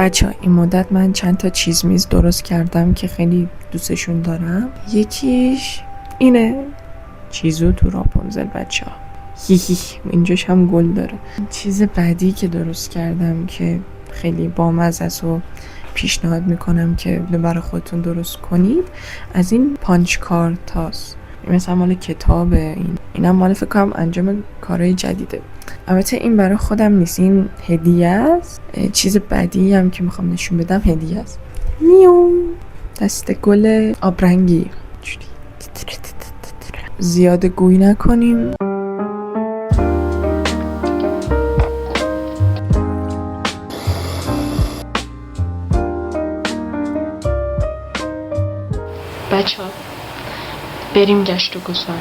بچه ها این مدت من چند تا چیز میز درست کردم که خیلی دوستشون دارم. یکیش اینه، چیزو تو راپونزل بچه ها. اینجاش هم گل داره. چیز بعدی که درست کردم که خیلی بامزه است و پیشنهاد میکنم که برای خودتون درست کنید، از این پانچ کارت هاست. مثلا مال کتابه، اینم مال فکر کنم انجام کارهای جدیده. البته این برای خودم نیست، این هدیه است. چیز بعدی هم که میخوام نشون بدم هدیه است. میو دسته گل آبرنگی. زیاده گوی نکنیم. بچه ها بریم گشت و گذار.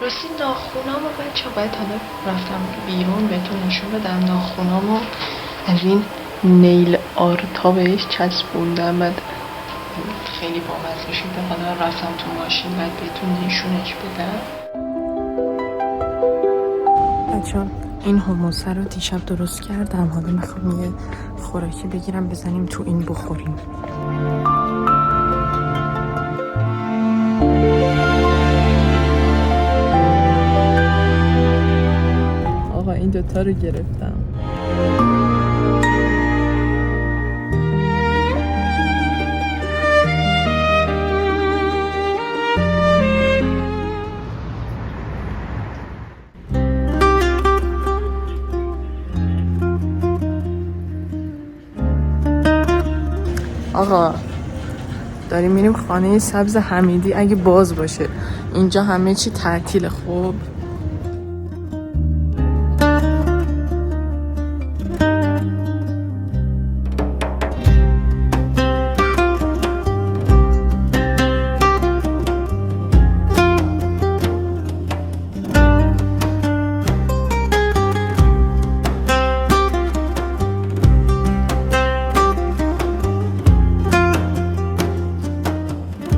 راستی ناخونامو بچه ها باید حالا رفتم بیرون بهتون نشون بدم. ناخونامو از این نیل آرتا بهش چسبوندم، بعد خیلی بامزه شده. حالا رفتم تو ماشین بعد بهتون نشونش بدم. بچه ها این هموسه رو دیشب درست کردم، حالا میخوام یه خوراکی بگیرم بزنیم تو این بخوریم. آقا این دوتا رو گرفتم. آقا داریم میریم خانه سبز حمیدی اگه باز باشه. اینجا همه چی تعطیله. خب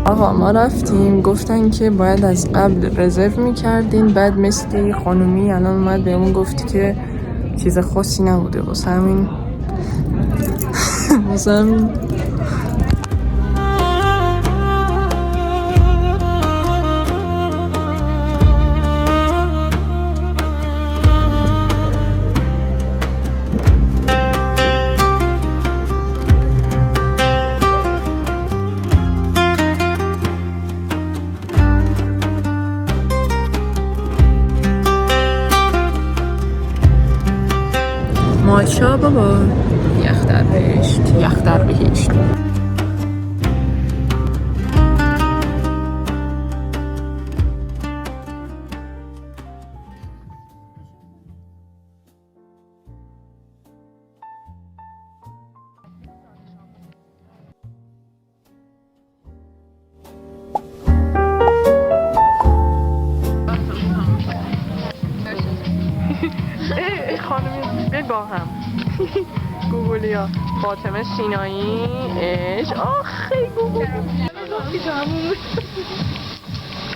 آقا ما رفتیم، گفتن که باید از قبل رزرو میکردین. بعد مثل خانومی الان اومد بهمون گفت که چیز خاصی نبوده. واسه همین ماشا بابا یخ در بهشت، یخ در بهشت. خانمی بگاه هم گوگلیا فاطمه سینایی اش آخی گوگل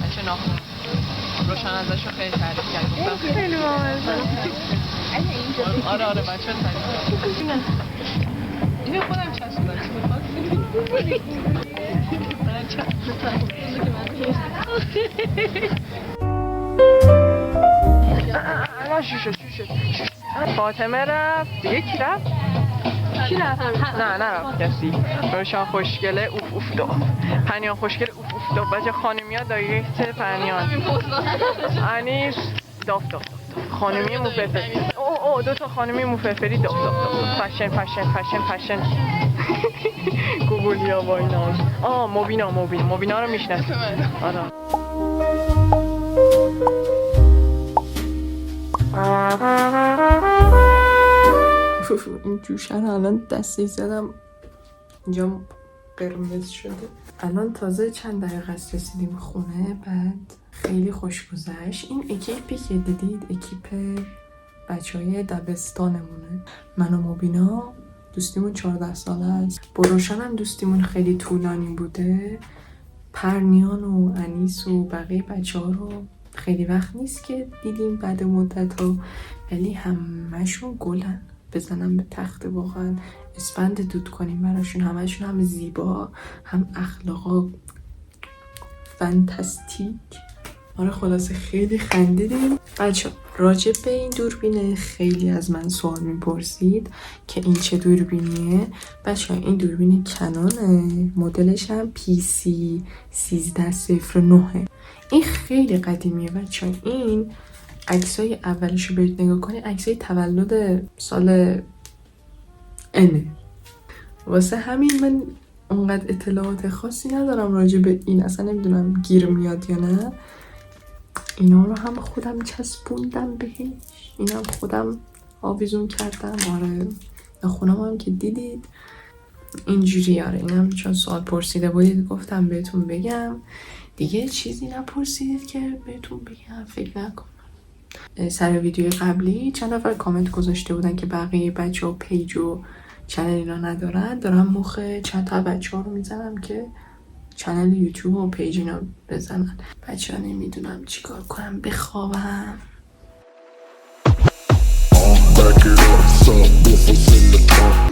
بچه ناخون روشن ازش رو خیلی تعریف کرد. خیلی بامزه. آره بچه تعریف اینو خودم چسبیدم. شوشه فاطمه رفت دیگه. کی رفت؟ نه نرفت کسی. روشن خوشگله اوف اوف دو پنیان خوشگله اوف اوف دو. بچه خانمی ها دایرکت پنیان انیس داف داف خانمی موفرفری. او دو تا خانمی موفرفری داف داف فشن گوگلیا با اینا. مبینا رو میشناسی؟ آره. این جوشه رو الان دستی زدم اینجا قرمز شده. الان تازه چند دقیقه است رسیدیم خونه. بعد خیلی خوش گذشت. این اکیپی که دیدید اکیپ بچه های دبستانمونه. من و مبینا دوستیمون 14 ساله است. با روشن هم دوستیمون خیلی طولانی بوده. پرنیان و انیس و بقیه بچه ها رو خیلی وقت نیست که دیدیم بعد مدت ها، ولی همهشون گلن، بزنم به تخت واقعا، اسفند دود کنیم براشون. همهشون هم زیبا، هم اخلاقا فانتاستیک. آره خلاصه خیلی خندیدیم. بچه راجع به این دوربینه خیلی از من سوال میپرسید که این چه دوربینیه. بچه این دوربین کنانه، مدلش هم PC 1309. این خیلی قدیمیه بچه. این عکسای اولشو برید نگاه کنید، عکسای تولد سال انه. واسه همین من اونقدر اطلاعات خاصی ندارم راجع به این، اصلا نمیدونم گیر میاد یا نه. اینا رو هم خودم چسبوندم بهش، اینا هم خودم آویزون کردم. آره خونم هم که دیدید اینجوری. آره اینم چون سوال پرسیده بودید گفتم بهتون بگم. دیگه چیزی نپرسیدید که بهتون بگم، فکر نکنم. سر ویدیوی قبلی چند نفر کامنت گذاشته بودن که بقیه بچه ها پیج و چنل اینا ندارن. دارم مخ چند تا بچه ها رو میزنم که چنل یوتیوب و پیج اینا بزنن. بچه ها نمیدونم چیکار کنم، بخوابم. Back it up, some buffers in the car.